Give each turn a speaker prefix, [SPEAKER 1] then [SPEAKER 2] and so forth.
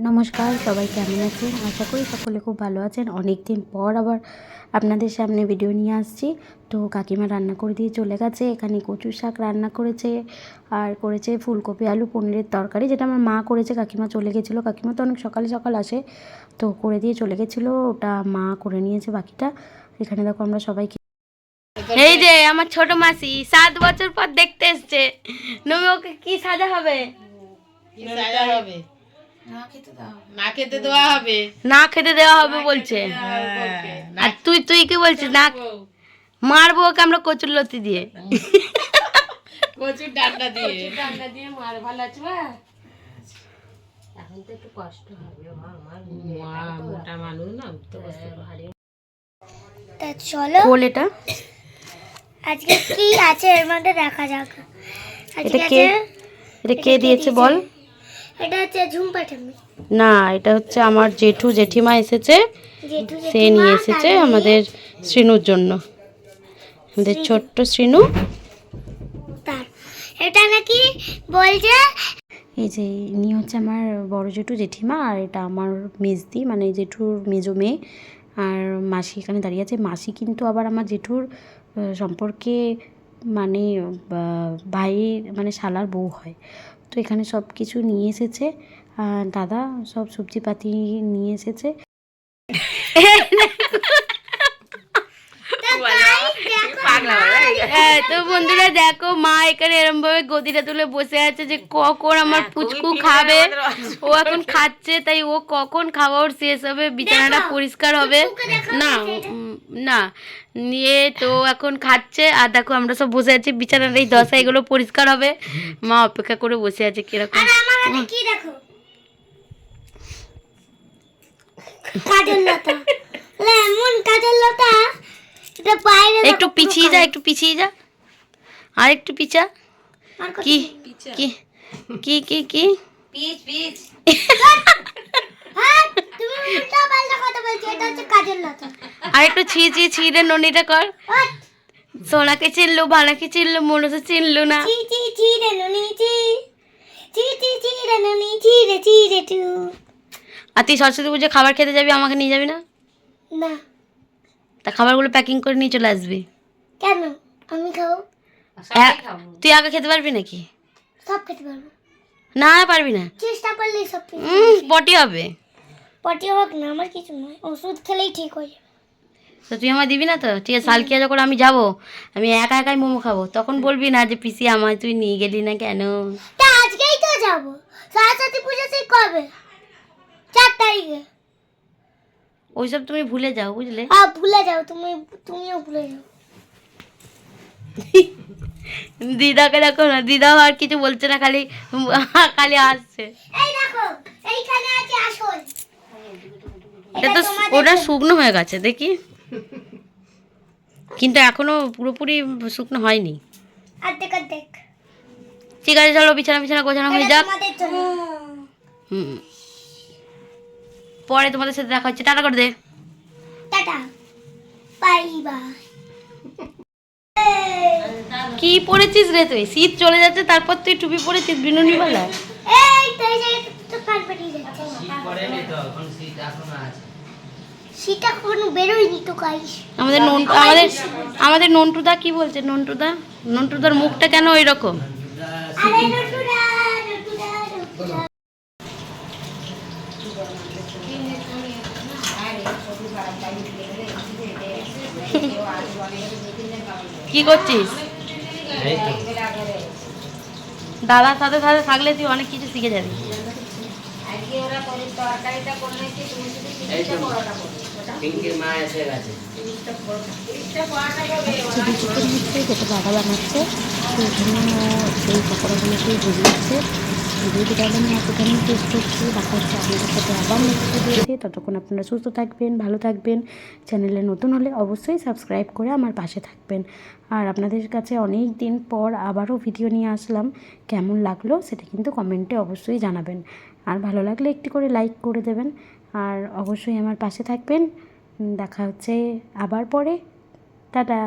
[SPEAKER 1] নমস্কার, সবাই কেমন আছেন? আশা করি সকলে খুব ভালো আছেন। অনেক দিন পর আবার আপনাদের সামনে ভিডিও নিয়ে আসছি। তো কাকিমা রান্না করে দিয়ে চলে গেছে। এখানে কচু শাক রান্না করেছে আর করেছে ফুলকপি আলু পনিরের তরকারি, যেটা আমার মা করেছে। কাকিমা চলে গেছিলো, কাকিমা তো অনেক সকাল সকাল আসে, তো করে দিয়ে চলে গেছিলো। ওটা মা করে নিয়েছে বাকিটা। এখানে দেখো আমরা সবাই, এই যে আমার ছোট মাসি 7 বছর পর দেখতে এসছে। নমি ওকে কি সাজা হবে? না খেতে দেওয়া হবে বলছে। আর তুই কি বলছিস? না মারবো ওকে আমরা কচুর লতি দিয়ে, কচুর ডান্ডা দিয়ে মার। ভালো আছে মা? এখন তো একটু কষ্ট হবে, মা মোটা মানুষ না, উঠতে বসতে ভারী।
[SPEAKER 2] তা চলো
[SPEAKER 1] এটা
[SPEAKER 2] আজকে কি আছে এর মধ্যে দেখা যাক।
[SPEAKER 1] এটা কে দিয়েছে বল?
[SPEAKER 2] এটা হচ্ছে ঝুম্পা ঠাম্মি।
[SPEAKER 1] না, এটা হচ্ছে আমার জেঠু জেঠিমা এসেছে, সে নিয়ে এসেছে আমাদের শ্রীনুর জন্য, আমাদের ছোট্ট শ্রীনু।
[SPEAKER 2] তার এটা নাকি বলছে,
[SPEAKER 1] এই যে ইনি হচ্ছে আমার বড় জেঠু জেঠিমা, আর এটা আমার মেজদি, মানে জেঠুর মেজো মেয়ে। আর মাসি এখানে দাঁড়িয়ে আছে। মাসি কিন্তু আবার আমার জেঠুর সম্পর্কে মানে ভাই, মানে শালার বউ হয়। তো এখানে সব কিছু নিয়ে এসেছে, দাদা সব সবজিপাতি নিয়ে এসেছে। তো বন্ধুরা দেখো, মা এখানে এরম ভাবে গদিটা তুলে বসে আছে যে কখন আমার পুচকু খাবে। ও এখন খাচ্ছে, তাই ও কখন খাওয়া ওর শেষ হবে, বিছানাটা পরিষ্কার হবে না না নিয়ে, তো এখন খাচ্ছে। আর দেখো আমরা সব বসে আছি, বিছানার এই দশা, এগুলো পরিষ্কার হবে। মা অপেক্ষা করে বসে আছে কিরকম। একটু পিছিয়ে যা, একটু পিছিয়ে যা, আর একটু পিছা। কি কি কি কি কি পিচ পিচ। আর একটু ছিঁড়ে ননিটা কর। সোনাকে চিনলো, ভানাকে চিনলো, মনুষে চিনলো না। আর তুই সরস্বতী পুজো খাবার খেতে যাবি, আমাকে নিয়ে যাবি না?
[SPEAKER 2] না,
[SPEAKER 1] তা খাবারগুলো প্যাকিং করে নিয়ে চলে আসবি।
[SPEAKER 2] কেন? আমি খাবো।
[SPEAKER 1] তুই আগে খেতে পারবি নাকি?
[SPEAKER 2] সব খেতে পারবো
[SPEAKER 1] না, পারবি না,
[SPEAKER 2] চেষ্টা করলেই সব।
[SPEAKER 1] পটি হবে।
[SPEAKER 2] পটি হোক না, আমার কিছু নয়, ওষুধ খেলেই ঠিক হয়ে যাবে।
[SPEAKER 1] তো তুই আমার দিবি না তো? ঠিক আছে, সালকিয়া যখন আমি যাবো, আমি একা একাই মোমো খাবো, তখন বলবি না যে পিসি আমায় তুই নিয়ে গেলি না কেন?
[SPEAKER 2] তা আজকেই তো যাবো, সরস্বতী পুজো সেই কবে? 4 তারিখে।
[SPEAKER 1] ওইসব তুমি ভুলে যাও, বুঝলে?
[SPEAKER 2] ভুলে যাও, তুমিও ভুলে যাও।
[SPEAKER 1] দিদাকে দেখো না, দিদাও আর কিছু বলছে না, খালি খালি আসছে।
[SPEAKER 2] এই দেখো, এইখানে আছে আসল।
[SPEAKER 1] এটা তো ওটা শুকনো হয়ে গেছে দেখি, কিন্তু এখনো পুরোপুরি শুকনো হয়নি।
[SPEAKER 2] অর্ধেক অর্ধেক।
[SPEAKER 1] ঠিক আছে, চলো বিছানা গোছানো হয়ে যাক। পরে তোমাদের সাথে দেখা হচ্ছে। টাটা করে দে।
[SPEAKER 2] Tata, bye bye.
[SPEAKER 1] কি পরেছিস রে তুই? শীত চলে যাচ্ছে, তারপর তুই টুপি পরেছিস বিনুনি বেলা।
[SPEAKER 2] এই তো এই জায়গাটা তো কান ফাটিয়ে যাচ্ছে। শীত পড়েনি তো, এখন শীত এখনো আছে। শীত এখনো বেরোয়নি তো গাইস।
[SPEAKER 1] আমাদের নন্টুদা কি বলছে? নন্টুদার মুখটা কেন ওই রকম?
[SPEAKER 2] আরে নন্টুদা।
[SPEAKER 1] কি করছিস? দাদার সাথে সাথে থাকলে তুই অনেক কিছু শিখে যাবি। যেটা দাদা বানাচ্ছে, সেইখানে সেই পকোড়াগুলোকেই ভেজে ভিডিওটি তাহলে আমি এতখানি টেস্ট করছি। দেখা হচ্ছে আপনাদের সাথে আবার নেক্সট ভিডিওতে। ততক্ষণ আপনারা সুস্থ থাকবেন, ভালো থাকবেন। চ্যানেলে নতুন হলে অবশ্যই সাবস্ক্রাইব করে আমার পাশে থাকবেন। আর আপনাদের কাছে অনেক দিন পর আবারও ভিডিও নিয়ে আসলাম, কেমন লাগলো সেটা কিন্তু কমেন্টে অবশ্যই জানাবেন। আর ভালো লাগলে একটি করে লাইক করে দেবেন, আর অবশ্যই আমার পাশে থাকবেন। দেখা হচ্ছে আবার পরে। টাটা।